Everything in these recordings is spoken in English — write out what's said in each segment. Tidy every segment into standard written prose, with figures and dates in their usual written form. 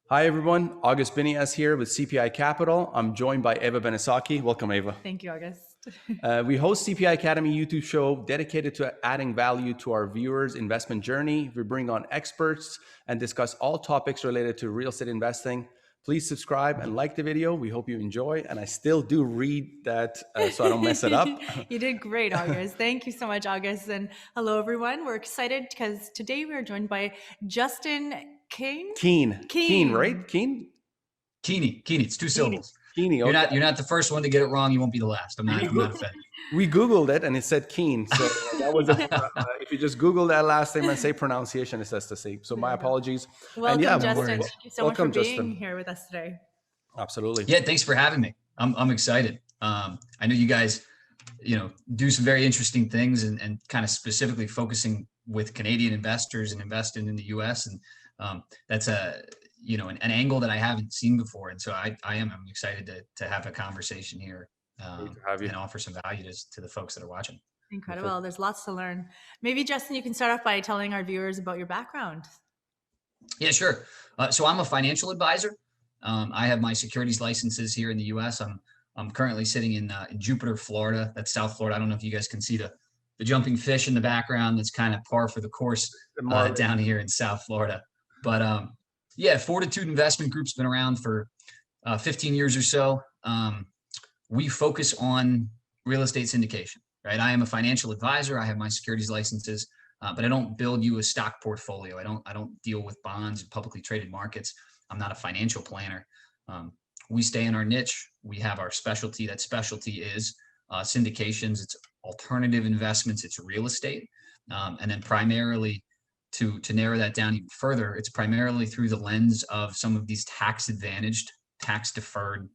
Hi everyone, August Biniaz here with CPI Capital. I'm joined by 𝗖𝗑 Benesocky. Welcome, Eva. Thank you, August. We host CPI Academy YouTube show dedicated to adding value to our viewers' investment journey. We bring on experts and discuss all topics related to real estate investing. Please subscribe and like the video. We hope you enjoy. And I still do read that so I don't mess it up. You did great, August. Thank you so much, August. And hello, everyone. We're excited because today we are joined by Justin Kiehne. Kiehne, right? Kiehne? Kiehne. It's two syllables. Kiehne. Okay. You're not the first one to get it wrong. You won't be the last. I'm not offended. We Googled it and it said Kiehne. So that was if you just Google that last name and say pronunciation, it says the same. So my apologies. Welcome, Justin. Thank you so much for being here with us today. Absolutely. Yeah, thanks for having me. I'm excited. I know you guys, do some very interesting things and kind of specifically focusing with Canadian investors and investing in the US. And that's an angle that I haven't seen before. And so I'm excited to have a conversation here and offer some value to the folks that are watching. Incredible. There's lots to learn. Maybe, Justin, you can start off by telling our viewers about your background. Yeah, sure. So I'm a financial advisor. I have my securities licenses here in the US. I'm currently sitting in Jupiter, Florida. That's South Florida. I don't know if you guys can see the jumping fish in the background. That's kind of par for the course down here in South Florida. But yeah, Fortitude Investment Group's been around for 15 years or so. We focus on real estate syndication, right? I am a financial advisor. I have my securities licenses, but I don't build you a stock portfolio. I don't deal with bonds and publicly traded markets. I'm not a financial planner. We stay in our niche. We have our specialty. That specialty is syndications. It's alternative investments. It's real estate. And then primarily to narrow that down even further, it's primarily through the lens of some of these tax-advantaged, tax-deferred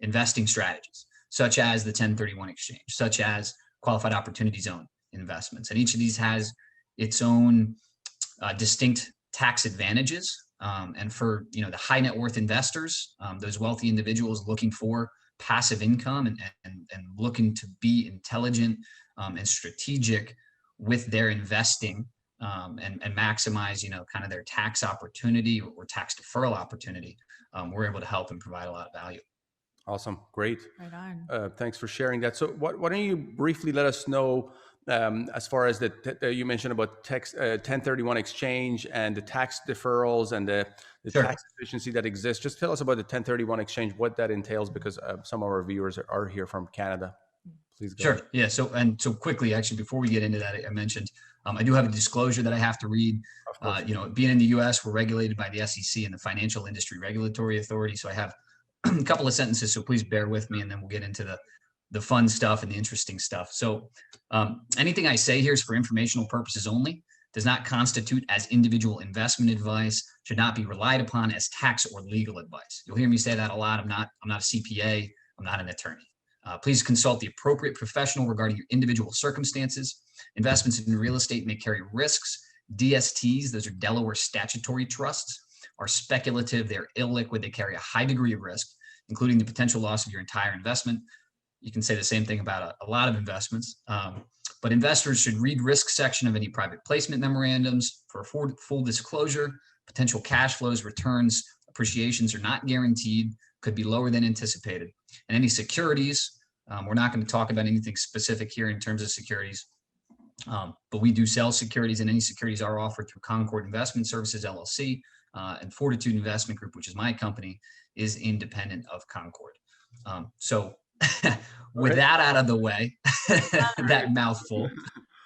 investing strategies, such as the 1031 exchange, such as qualified opportunity zone investments. And each of these has its own distinct tax advantages. And for the high net worth investors, those wealthy individuals looking for passive income and looking to be intelligent and strategic with their investing and maximize kind of their tax opportunity or tax deferral opportunity, we're able to help and provide a lot of value. Awesome. Great. Right on. Thanks for sharing that. So why don't you briefly let us know as far as you mentioned about 1031 exchange and the tax deferrals and the Sure. tax efficiency that exists. Just tell us about the 1031 exchange, what that entails, because some of our viewers are here from Canada. Please go. Sure. Yeah. So quickly, actually, before we get into that, I mentioned I do have a disclosure that I have to read. Being in the US, we're regulated by the SEC and the Financial Industry Regulatory Authority. So I have a couple of sentences, so please bear with me, and then we'll get into the fun stuff and the interesting stuff. So anything I say here is for informational purposes only, does not constitute as individual investment advice, should not be relied upon as tax or legal advice. You'll hear me say that a lot. I'm not a CPA. I'm not an attorney. Please consult the appropriate professional regarding your individual circumstances. Investments in real estate may carry risks. DSTs, those are Delaware statutory trusts, are speculative. They're illiquid. They carry a high degree of risk, including the potential loss of your entire investment. You can say the same thing about a lot of investments. But investors should read risk section of any private placement memorandums for full disclosure. Potential cash flows, returns, appreciations are not guaranteed, could be lower than anticipated. And any securities, we're not going to talk about anything specific here in terms of securities, but we do sell securities, and any securities are offered through Concord Investment Services, LLC, and Fortitude Investment Group, which is my company, is independent of Concord. So with that out of the way, that mouthful,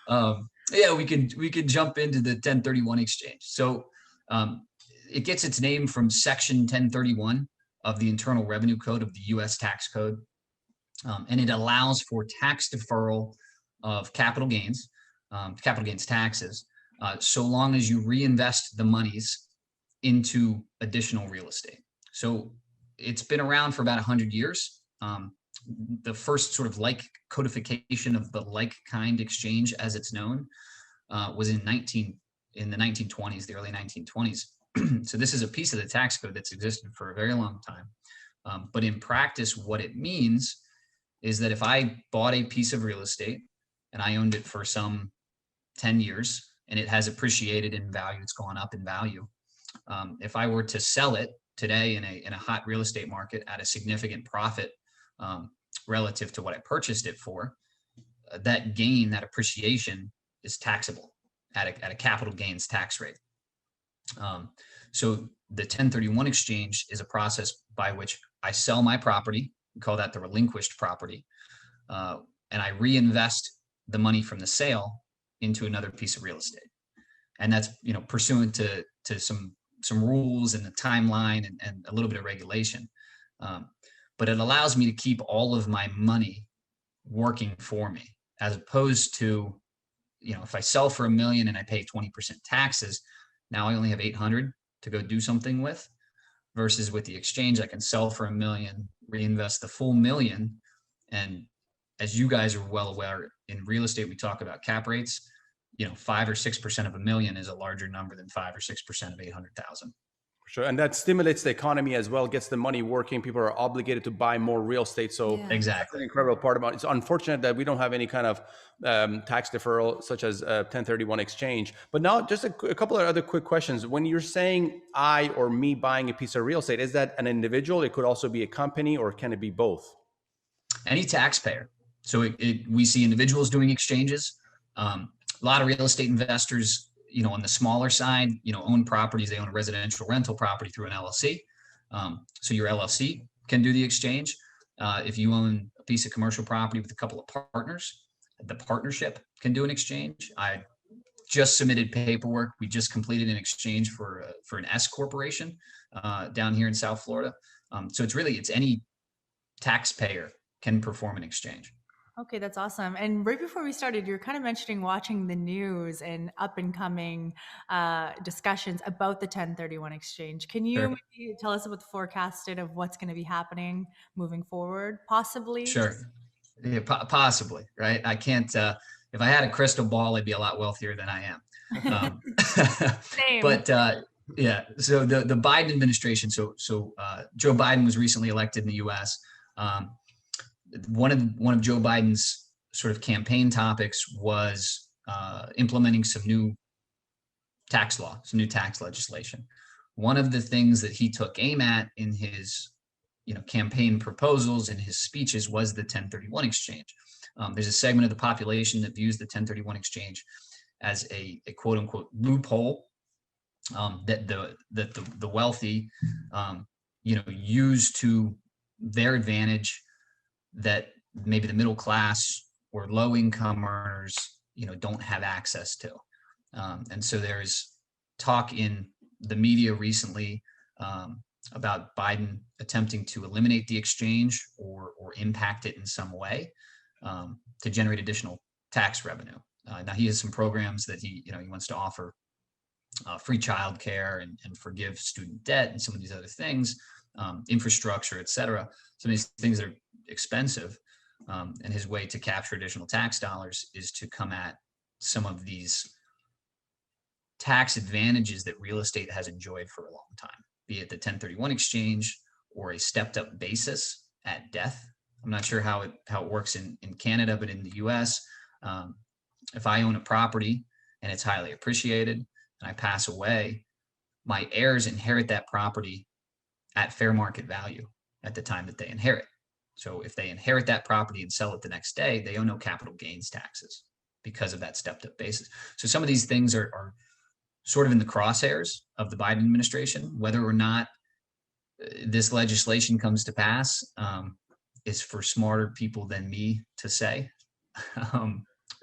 yeah, we could jump into the 1031 exchange. So it gets its name from Section 1031 of the Internal Revenue Code of the U.S. Tax Code, and it allows for tax deferral of capital gains taxes, so long as you reinvest the monies into additional real estate. So it's been around for about 100 years. The first sort of like codification of the like kind exchange, as it's known, was in the 1920s, the early 1920s. So this is a piece of the tax code that's existed for a very long time. But in practice, what it means is that if I bought a piece of real estate and I owned it for some 10 years and it has appreciated in value, it's gone up in value, If I were to sell it today in a hot real estate market at a significant profit relative to what I purchased it for, that gain, that appreciation is taxable at a capital gains tax rate. So the 1031 exchange is a process by which I sell my property. We call that the relinquished property. And I reinvest the money from the sale into another piece of real estate. And that's, pursuant to some rules and the timeline and a little bit of regulation. But it allows me to keep all of my money working for me, as opposed to, if I sell for $1 million and I pay 20% taxes, now I only have 800 to go do something with, versus with the exchange, I can sell for $1 million, reinvest the full $1 million. And as you guys are well aware, in real estate, we talk about cap rates. 5 or 6% of $1 million is a larger number than 5 or 6% of 800,000. Sure. And that stimulates the economy as well, gets the money working. People are obligated to buy more real estate. So Yeah. Exactly. That's an incredible part about it. It's unfortunate that we don't have any kind of tax deferral such as 1031 exchange. But now just a couple of other quick questions. When you're saying I or me buying a piece of real estate, is that an individual? It could also be a company, or can it be both? Any taxpayer. So we see individuals doing exchanges. A lot of real estate investors, on the smaller side, own properties. They own a residential rental property through an LLC. So your LLC can do the exchange. If you own a piece of commercial property with a couple of partners, the partnership can do an exchange. I just submitted paperwork. We just completed an exchange for an S corporation down here in South Florida. So it's any taxpayer can perform an exchange. Okay, that's awesome. And right before we started, you're kind of mentioning watching the news and up and coming discussions about the 1031 exchange. Can you Sure. maybe tell us about the forecasted of what's going to be happening moving forward, possibly? Sure. Yeah, possibly, right? I can't, if I had a crystal ball, I'd be a lot wealthier than I am. Same. But yeah, so the Biden administration, so Joe Biden was recently elected in the US. One of Joe Biden's sort of campaign topics was implementing some new tax law, some new tax legislation. One of the things that he took aim at in his campaign proposals and his speeches was the 1031 exchange. There's a segment of the population that views the 1031 exchange as a quote unquote loophole that the wealthy use to their advantage, that maybe the middle class or low income earners, don't have access to. And so there's talk in the media recently about Biden attempting to eliminate the exchange or impact it in some way to generate additional tax revenue. Now he has some programs that he wants to offer free childcare and forgive student debt and some of these other things, infrastructure, et cetera. Some of these things are expensive, and his way to capture additional tax dollars is to come at some of these tax advantages that real estate has enjoyed for a long time, be it the 1031 exchange or a stepped up basis at death. I'm not sure how it works in Canada, but in the US, if I own a property and it's highly appreciated and I pass away, my heirs inherit that property at fair market value at the time that they inherit. So if they inherit that property and sell it the next day, they owe no capital gains taxes because of that stepped up basis. So some of these things are sort of in the crosshairs of the Biden administration. Whether or not this legislation comes to pass is for smarter people than me to say.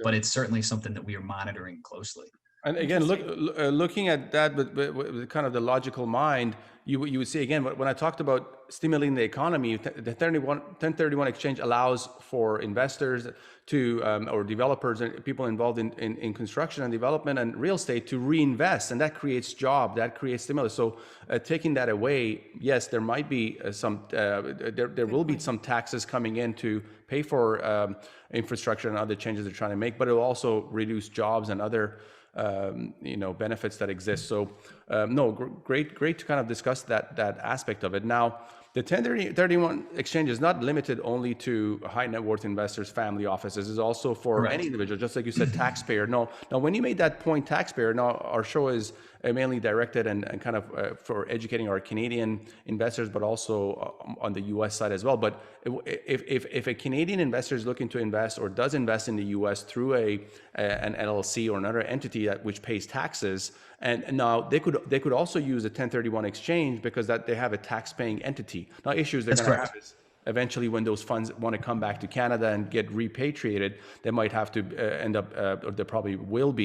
But it's certainly something that we are monitoring closely. And again, looking at that, but with kind of the logical mind, you would see again, when I talked about stimulating the economy, the 1031 exchange allows for investors to, or developers and people involved in construction and development and real estate to reinvest, and that creates jobs, that creates stimulus. So taking that away, yes, there might be there will be some taxes coming in to pay for infrastructure and other changes they're trying to make, but it will also reduce jobs and other benefits that exist. So no, great to kind of discuss that aspect of it. Now, The 1031 exchange is not limited only to high net worth investors, family offices. It's also for Correct. any individual, just like you said, taxpayer. Now, when you made that point, taxpayer, now our show is mainly directed and kind of for educating our Canadian investors, but also on the US side as well. But if a Canadian investor is looking to invest or does invest in the US through an LLC or another entity which pays taxes, and now they could also use a 1031 exchange because that they have a tax-paying entity. Now, issues they're going to have is eventually when those funds want to come back to Canada and get repatriated, they might have to end up, or they probably will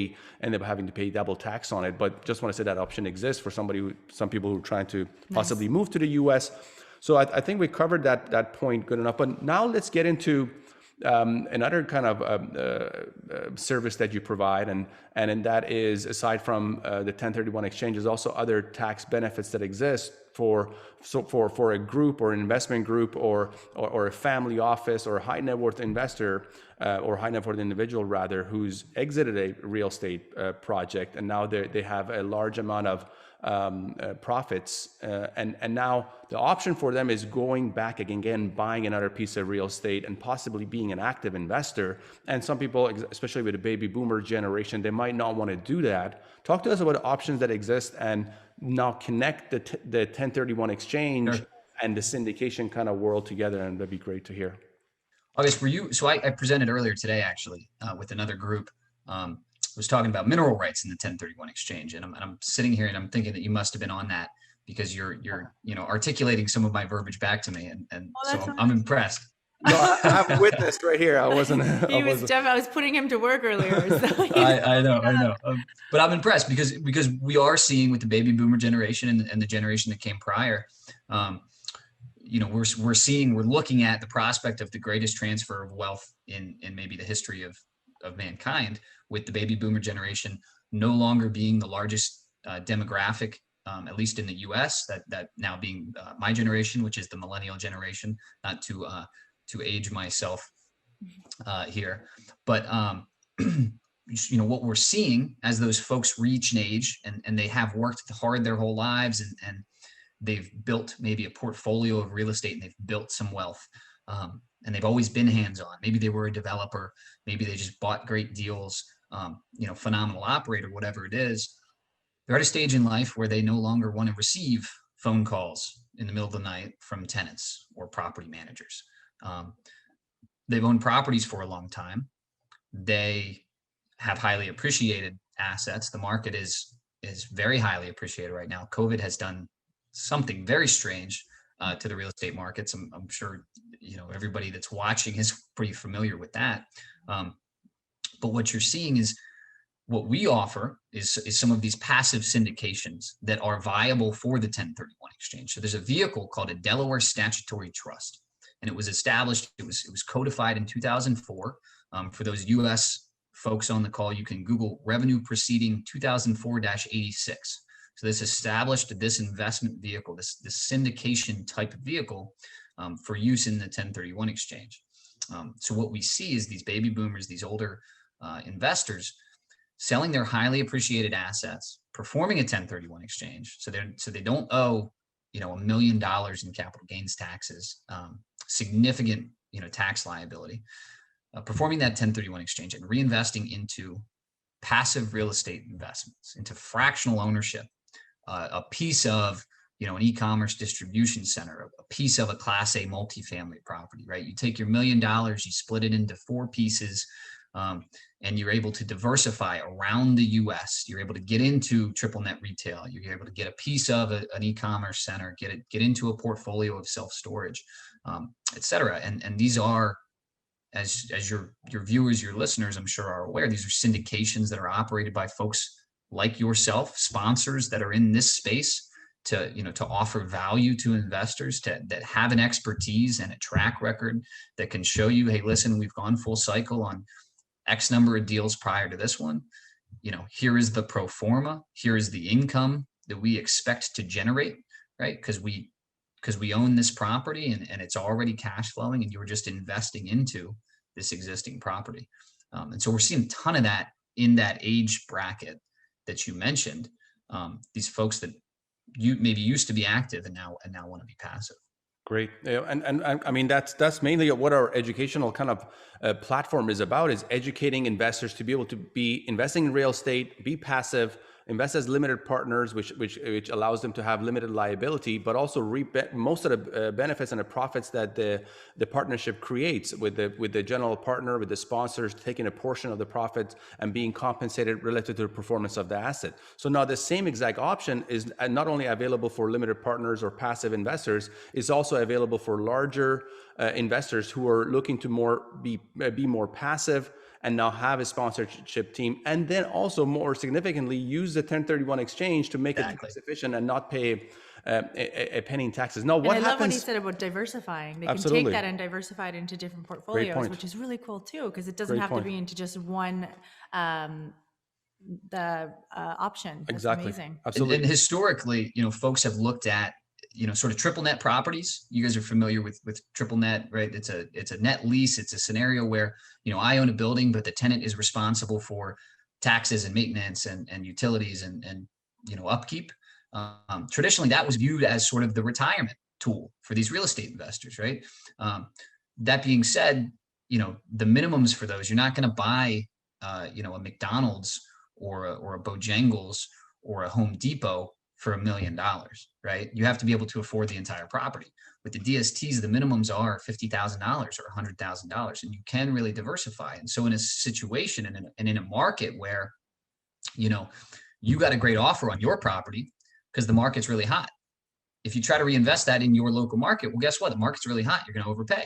end up having to pay double tax on it. But just want to say that option exists for some people who are trying to possibly move to the US. So I think we covered that point good enough. But now let's get into another kind of service that you provide, and that is, aside from the 1031 exchange, there's also other tax benefits that exist for a group or an investment group or a family office or a high net worth investor or high net worth individual rather, who's exited a real estate project, and now they have a large amount of profits, and now the option for them is going back again, buying another piece of real estate and possibly being an active investor. And some people, especially with the baby boomer generation, they might not want to do that. Talk to us about options that exist and now connect the 1031 exchange and the syndication kind of world together, and that'd be great to hear. August, so I presented earlier today actually with another group. Was talking about mineral rights in the 1031 exchange, and I'm sitting here and I'm thinking that you must have been on that because you're articulating some of my verbiage back to me, and so I'm impressed. No, I have a witness right here. I was putting him to work earlier. So I know. But I'm impressed because we are seeing with the baby boomer generation and the generation that came prior, we're looking at the prospect of the greatest transfer of wealth in maybe the history of mankind, with the baby boomer generation no longer being the largest demographic, at least in the US, that now being my generation, which is the millennial generation, not to age myself here. But what we're seeing as those folks reach an age and they have worked hard their whole lives and they've built maybe a portfolio of real estate and they've built some wealth. And they've always been hands-on. Maybe they were a developer. Maybe they just bought great deals, phenomenal operator, whatever it is. They're at a stage in life where they no longer want to receive phone calls in the middle of the night from tenants or property managers. They've owned properties for a long time. They have highly appreciated assets. The market is very highly appreciated right now. COVID has done something very strange to the real estate markets. I'm sure everybody that's watching is pretty familiar with that. But what you're seeing is what we offer is some of these passive syndications that are viable for the 1031 exchange. So there's a vehicle called a Delaware Statutory Trust, and it was established. It was codified in 2004. For those U.S. folks on the call, you can Google Revenue Proceeding 2004-86. So this established this investment vehicle, this syndication type of vehicle for use in the 1031 exchange. So what we see is these baby boomers, these older investors, selling their highly appreciated assets, performing a 1031 exchange, so they don't owe $1 million in capital gains taxes, significant tax liability, performing that 1031 exchange and reinvesting into passive real estate investments, into fractional ownership, a piece of an e-commerce distribution center, a piece of a Class A multifamily property, right? You take your $1 million, you split it into 4 pieces, and you're able to diversify around the US. You're able to get into triple net retail. You're able to get a piece of an e-commerce center, get into a portfolio of self-storage, et cetera. And these are, as your viewers, your listeners, I'm sure are aware, these are syndications that are operated by folks like yourself, sponsors that are in this space to offer value to investors that have an expertise and a track record that can show you, hey, listen, we've gone full cycle on X number of deals prior to this one. Here is the pro forma. Here is the income that we expect to generate, right? Because we own this property and it's already cash flowing, and you were just investing into this existing property. And so we're seeing a ton of that in that age bracket that you mentioned. These folks that you maybe used to be active and now want to be passive. Great. Yeah, and I mean, that's mainly what our educational kind of platform is about, is educating investors to be able to be investing in real estate, be passive, invest as limited partners, which allows them to have limited liability, but also reap most of the benefits and the profits that the partnership creates with the general partner, with the sponsors taking a portion of the profits and being compensated relative to the performance of the asset. So now the same exact option is not only available for limited partners or passive investors, it's also available for larger investors who are looking to be more passive and now have a sponsorship team, and then also more significantly use the 1031 exchange to make it tax efficient and not pay a penny in taxes. Now, what I love what he happens? said about diversifying. They Absolutely. can take that and diversify it into different portfolios, which is really cool too, because it doesn't Great have point. to be into just one option. That's Exactly. amazing. Absolutely. And historically, folks have looked at, sort of triple net properties. You guys are familiar with triple net, right? It's a net lease. It's a scenario where, I own a building, but the tenant is responsible for taxes and maintenance and utilities and upkeep. Traditionally, that was viewed as sort of the retirement tool for these real estate investors, right? That being said, the minimums for those, you're not going to buy, a McDonald's or a Bojangles or a Home Depot for $1 million, right? You have to be able to afford the entire property. With the DSTs, the minimums are $50,000 or $100,000, and you can really diversify. And so in a situation and in a market where, you got a great offer on your property because the market's really hot. If you try to reinvest that in your local market, well, guess what? The market's really hot. You're going to overpay,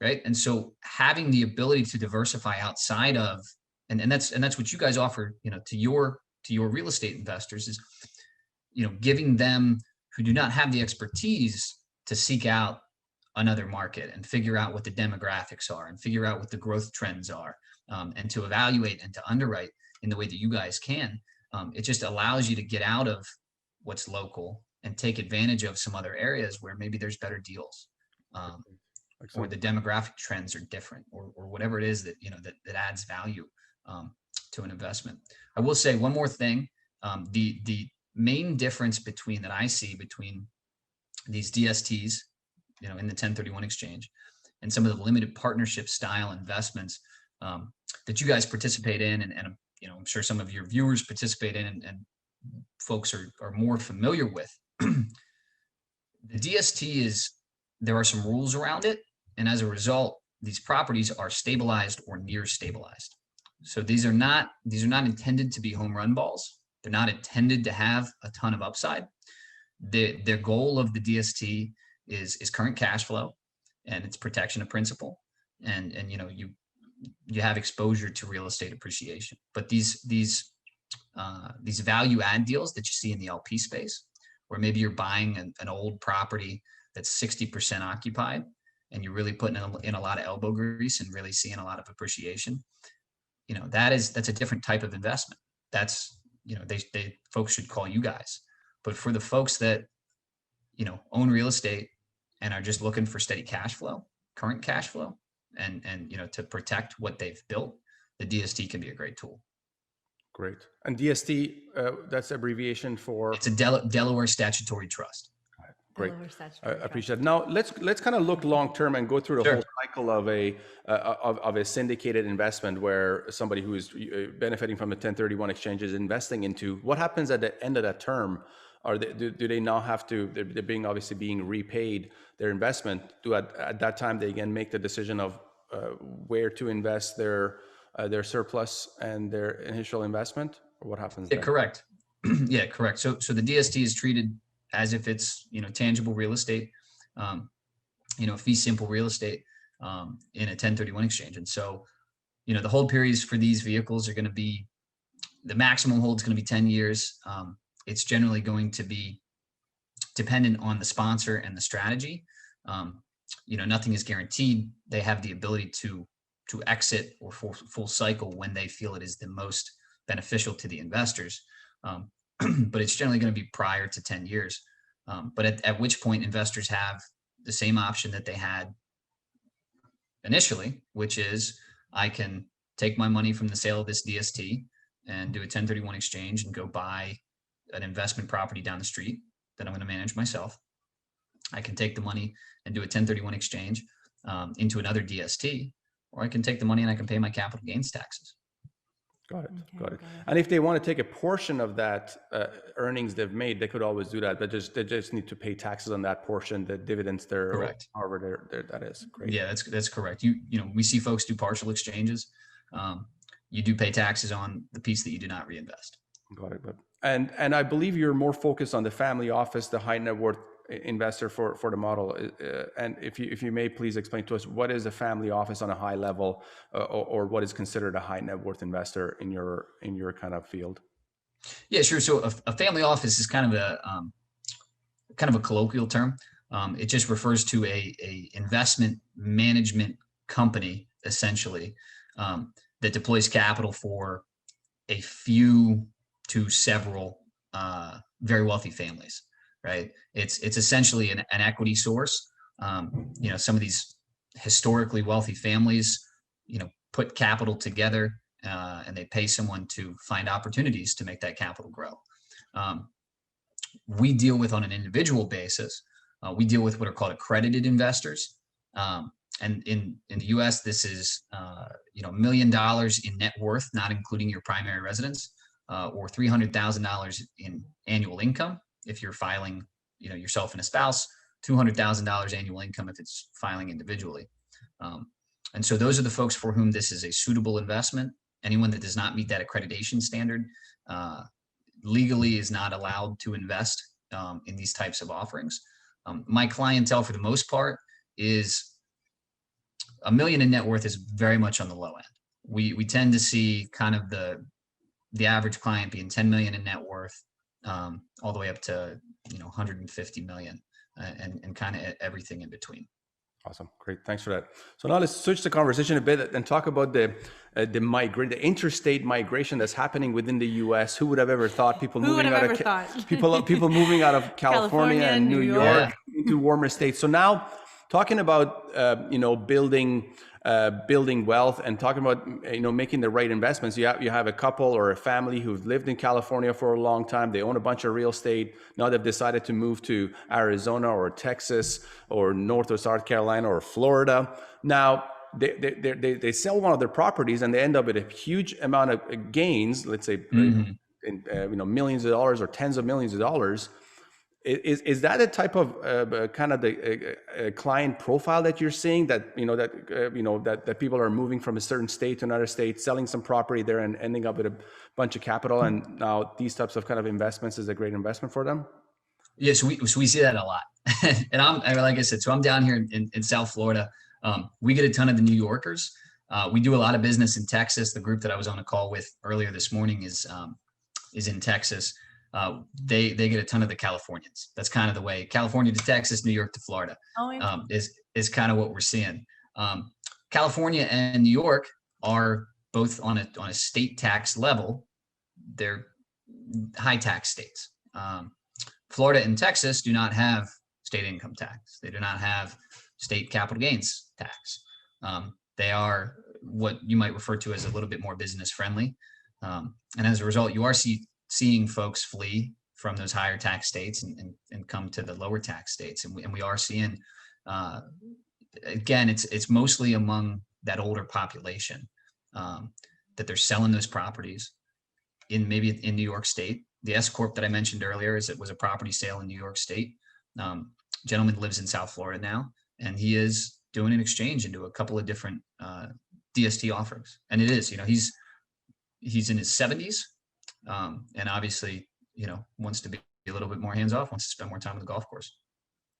right? And so having the ability to diversify outside of, and that's what you guys offer, to your real estate investors is, giving them who do not have the expertise to seek out another market and figure out what the demographics are and figure out what the growth trends are, and to evaluate and to underwrite in the way that you guys can. It just allows you to get out of what's local and take advantage of some other areas where maybe there's better deals, or the demographic trends are different, or whatever it is that, that adds value to an investment. I will say one more thing. The main difference that I see between these DSTs, in the 1031 exchange, and some of the limited partnership style investments that you guys participate in, and I'm sure some of your viewers participate in, and folks are more familiar with. The DST there are some rules around it, and as a result, these properties are stabilized or near stabilized. So these are not intended to be home run balls. They're not intended to have a ton of upside. Their goal of the DST is current cash flow, and it's protection of principal, and you have exposure to real estate appreciation. But these value add deals that you see in the LP space, where maybe you're buying an old property that's 60% occupied, and you're really putting in a lot of elbow grease and really seeing a lot of appreciation. That's a different type of investment. That's, folks should call you guys. But for the folks that, own real estate and are just looking for steady cash flow, current cash flow, and to protect what they've built, the DST can be a great tool. Great. And DST, that's abbreviation for? It's a Delaware Statutory Trust. Great. I appreciate it. Now let's kind of look long term and go through the whole cycle of a syndicated investment where somebody who is benefiting from a 1031 exchange is investing into. What happens at the end of that term? Do they now have to? They're obviously being repaid their investment. Do at that time they again make the decision of where to invest their surplus and their initial investment, or what happens? Yeah, correct. Yeah, correct. So the DST is treated as if it's, tangible real estate, fee simple real estate, in a 1031 exchange. And so, the hold periods for these vehicles are going to be, the maximum hold is going to be 10 years. It's generally going to be dependent on the sponsor and the strategy. Nothing is guaranteed. They have the ability to exit or full cycle when they feel it is the most beneficial to the investors. But it's generally going to be prior to 10 years. But at which point investors have the same option that they had initially, which is I can take my money from the sale of this DST and do a 1031 exchange and go buy an investment property down the street that I'm going to manage myself. I can take the money and do a 1031 exchange into another DST, or I can take the money and I can pay my capital gains taxes. Got it. Okay, Got it. got it. And if they want to take a portion of that earnings they've made, they could always do that. But they just need to pay taxes on that portion, the dividends there. Correct. However, that is great. Yeah, that's correct. You know, we see folks do partial exchanges. You do pay taxes on the piece that you do not reinvest. Got it. And I believe you're more focused on the family office, the high net worth investor for the model. And if you may please explain to us, what is a family office on a high level, or what is considered a high net worth investor in your kind of field? Yeah, sure. So a family office is kind of a colloquial term. It just refers to a investment management company, essentially, that deploys capital for a few to several very wealthy families, right? It's essentially an equity source. You know, some of these historically wealthy families, you know, put capital together and they pay someone to find opportunities to make that capital grow. We deal with, on an individual basis, we deal with what are called accredited investors. And in the US, this is, you know, $1 million in net worth, not including your primary residence, or $300,000 in annual income if you're filing, you know, yourself and a spouse, $200,000 annual income if it's filing individually. And so those are the folks for whom this is a suitable investment. Anyone that does not meet that accreditation standard legally is not allowed to invest in these types of offerings. My clientele, for the most part, is $1 million in net worth is very much on the low end. We tend to see kind of the average client being 10 million in net worth, all the way up to, you know, 150 million, and kind of everything in between. Awesome. Great. Thanks for that. So now let's switch the conversation a bit and talk about the interstate migration that's happening within the U.S. Who would have ever thought people moving out of California and New York into warmer states? So now, talking about you know, building wealth and talking about, you know, making the right investments. You have a couple or a family who've lived in California for a long time. They own a bunch of real estate. Now they've decided to move to Arizona or Texas or North or South Carolina or Florida. Now they sell one of their properties and they end up with a huge amount of gains. Let's say, in, you know, millions of dollars or tens of millions of dollars. Is that a type of kind of the client profile that you're seeing, that that people are moving from a certain state to another state, selling some property there and ending up with a bunch of capital, and now these types of kind of investments is a great investment for them? Yeah, so we see that a lot. And like I said, so I'm down here in South Florida. We get a ton of the New Yorkers. We do a lot of business in Texas. The group that I was on a call with earlier this morning is in Texas. They get a ton of the Californians. That's kind of the way. California to Texas, New York to Florida, is kind of what we're seeing. California and New York are both on a state tax level. They're high tax states. Florida and Texas do not have state income tax. They do not have state capital gains tax. They are what you might refer to as a little bit more business friendly. And as a result, you are seeing folks flee from those higher tax states and come to the lower tax states. And we are seeing, again, it's mostly among that older population that they're selling those properties maybe in New York State. The S Corp that I mentioned earlier was a property sale in New York State. Gentleman lives in South Florida now, and he is doing an exchange into a couple of different DST offerings. And it is, you know, he's in his 70s. And obviously, you know, wants to be a little bit more hands-off, wants to spend more time on the golf course.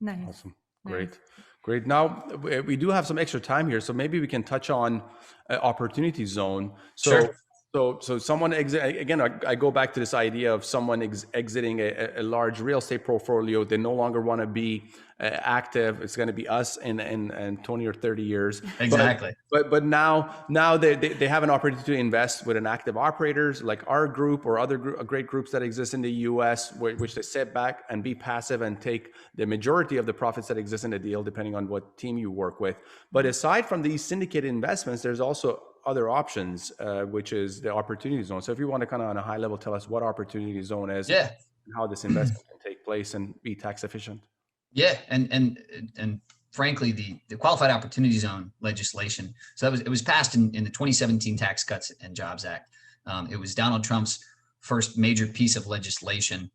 Nice. Awesome. Great. Now we do have some extra time here, so maybe we can touch on opportunity zone. Sure. So someone again, I go back to this idea of someone exiting a large real estate portfolio. They no longer want to be active. It's going to be us in 20 or 30 years. Exactly. But now they have an opportunity to invest with an active operators like our group or other great groups that exist in the US, which they sit back and be passive and take the majority of the profits that exist in the deal, depending on what team you work with. But aside from these syndicated investments, there's also other options, which is the opportunity zone. So if you want to kind of on a high level tell us what opportunity zone is, and how this investment can take place and be tax efficient. Yeah, and frankly, the qualified opportunity zone legislation. So it was passed in the 2017 Tax Cuts and Jobs Act. It was Donald Trump's first major piece of legislation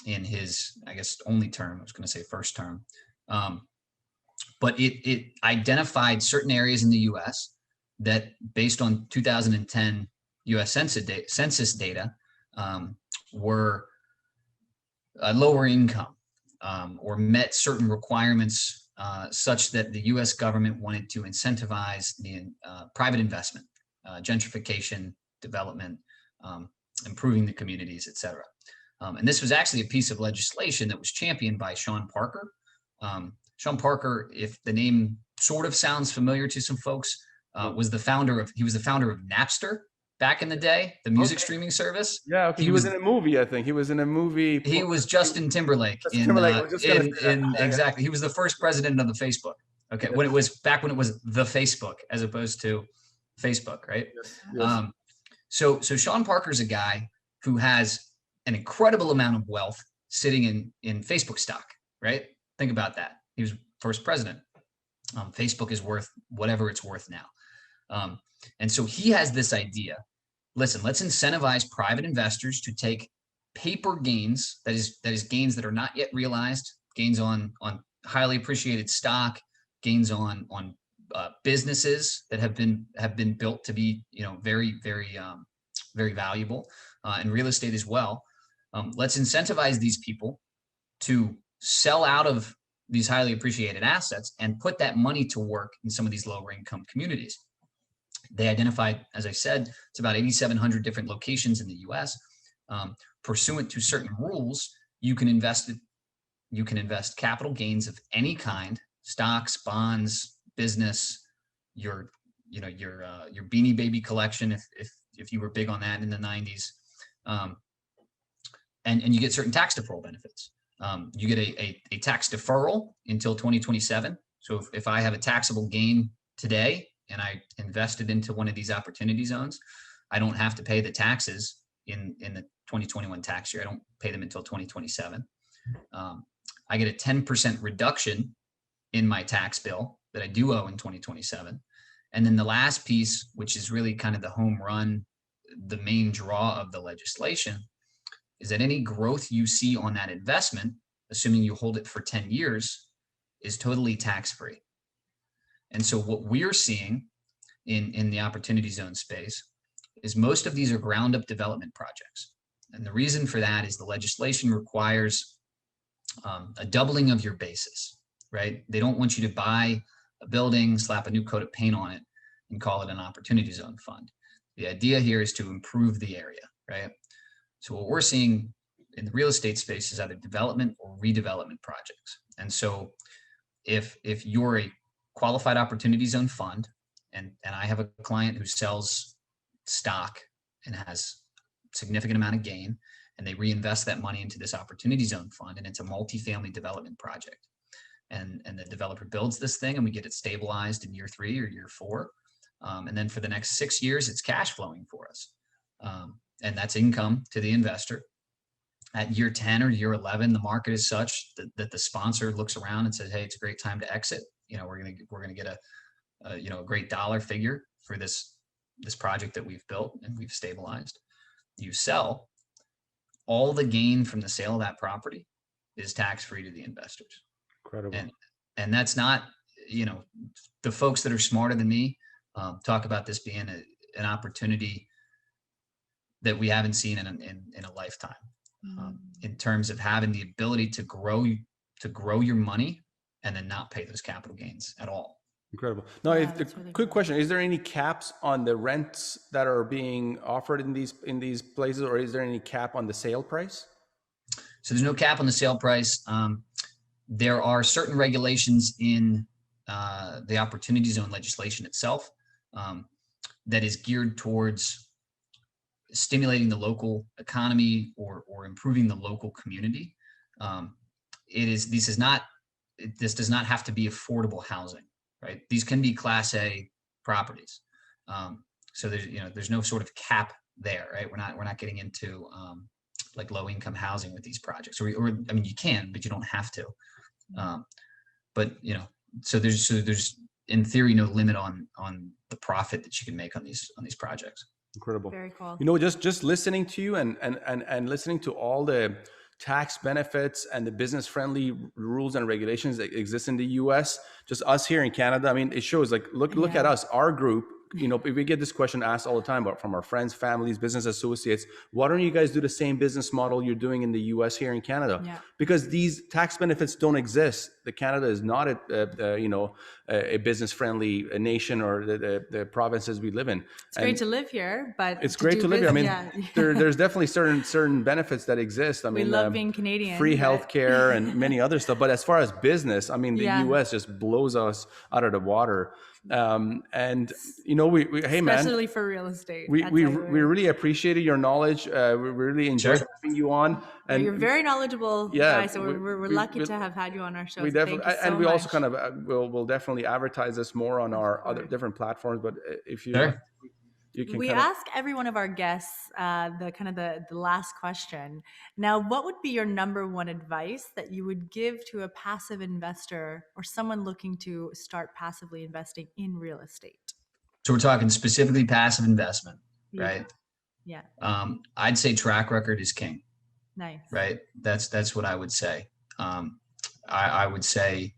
in his, I guess, only term. I was going to say first term, but it identified certain areas in the U.S. that, based on 2010 U.S. census data, were lower income or met certain requirements such that the U.S. government wanted to incentivize the private investment, gentrification, development, improving the communities, et cetera. And this was actually a piece of legislation that was championed by Sean Parker. Sean Parker, if the name sort of sounds familiar to some folks, was the founder of Napster back in the day, the music streaming service. Yeah, okay. He was in a movie, I think. He was in a movie. He was Justin Timberlake exactly. He was the first president of the Facebook. Okay, yes. When it was the Facebook as opposed to Facebook, right? Yes. Yes. So Sean Parker's a guy who has an incredible amount of wealth sitting in Facebook stock, right? Think about that. He was first president. Facebook is worth whatever it's worth now. And so he has this idea. Listen, let's incentivize private investors to take paper gains, that is gains that are not yet realized, gains on highly appreciated stock, gains on businesses that have been built to be, very, very, very valuable, and real estate as well. Let's incentivize these people to sell out of these highly appreciated assets and put that money to work in some of these lower income communities. They identified, as I said, it's about 8,700 different locations in the U.S. Pursuant to certain rules, you can invest capital gains of any kind: stocks, bonds, business, your Beanie Baby collection, if you were big on that in the 90s, and you get certain tax deferral benefits. You get a tax deferral until 2027. So if I have a taxable gain today and I invested into one of these opportunity zones, I don't have to pay the taxes in the 2021 tax year. I don't pay them until 2027. I get a 10% reduction in my tax bill that I do owe in 2027. And then the last piece, which is really kind of the home run, the main draw of the legislation, is that any growth you see on that investment, assuming you hold it for 10 years, is totally tax-free. And so what we're seeing in the opportunity zone space is most of these are ground-up development projects. And the reason for that is the legislation requires a doubling of your basis, right? They don't want you to buy a building, slap a new coat of paint on it, and call it an opportunity zone fund. The idea here is to improve the area, right? So what we're seeing in the real estate space is either development or redevelopment projects. And so if you're a qualified opportunity zone fund, and I have a client who sells stock and has significant amount of gain, and they reinvest that money into this opportunity zone fund, and it's a multifamily development project, and the developer builds this thing, and we get it stabilized in year 3 or year 4, and then for the next 6 years it's cash flowing for us, and that's income to the investor. At year 10 or year 11, the market is such that the sponsor looks around and says, hey, it's a great time to exit. We're gonna get a great dollar figure for this project that we've built and we've stabilized. You sell. All the gain from the sale of that property is tax-free to the investors. Incredible. And that's not, the folks that are smarter than me talk about this being an opportunity that we haven't seen in a lifetime, in terms of having the ability to grow your money and then not pay those capital gains at all. Incredible. Now, really quick question: is there any caps on the rents that are being offered in these places, or is there any cap on the sale price? So there's no cap on the sale price. There are certain regulations in the opportunity zone legislation itself that is geared towards stimulating the local economy or improving the local community. This does not have to be affordable housing. Right? These can be Class A properties. So there's no sort of cap there, right? We're not getting into like low income housing with these projects, or I mean, you can, but you don't have to. But so there's in theory no limit on the profit that you can make on these projects. Incredible. Very cool. Just listening to you and listening to all the tax benefits and the business friendly rules and regulations that exist in the US, just us here in Canada. I mean, it shows like, look at us, our group. We get this question asked all the time from our friends, families, business associates. Why don't you guys do the same business model you're doing in the US here in Canada? Yeah. Because these tax benefits don't exist. Canada is not a business friendly nation, or the provinces we live in. It's great to live here, but it's great to live here. I mean, there's definitely certain benefits that exist. I mean, we love being Canadian. Free healthcare and many other stuff. But as far as business, I mean, the US just blows us out of the water. And hey man, especially for real estate, we really appreciated your knowledge. We really enjoyed having you on, and you're very knowledgeable guy, so we're lucky to have had you on our show. We definitely, and we also kind of we'll definitely advertise this more on our other different platforms. But if you we ask every one of our guests the last question. Now, what would be your number one advice that you would give to a passive investor or someone looking to start passively investing in real estate? So we're talking specifically passive investment, right? Yeah. I'd say track record is king. Nice. Right. That's what I would say. I would say,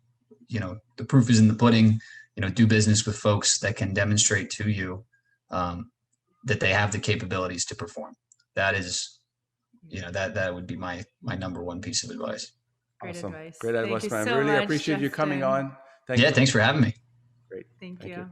the proof is in the pudding. Do business with folks that can demonstrate to you that they have the capabilities to perform. That is, that would be my number one piece of advice. Great advice. Great advice, man. Really appreciate you coming on. Thanks for having me. Great. Thank you.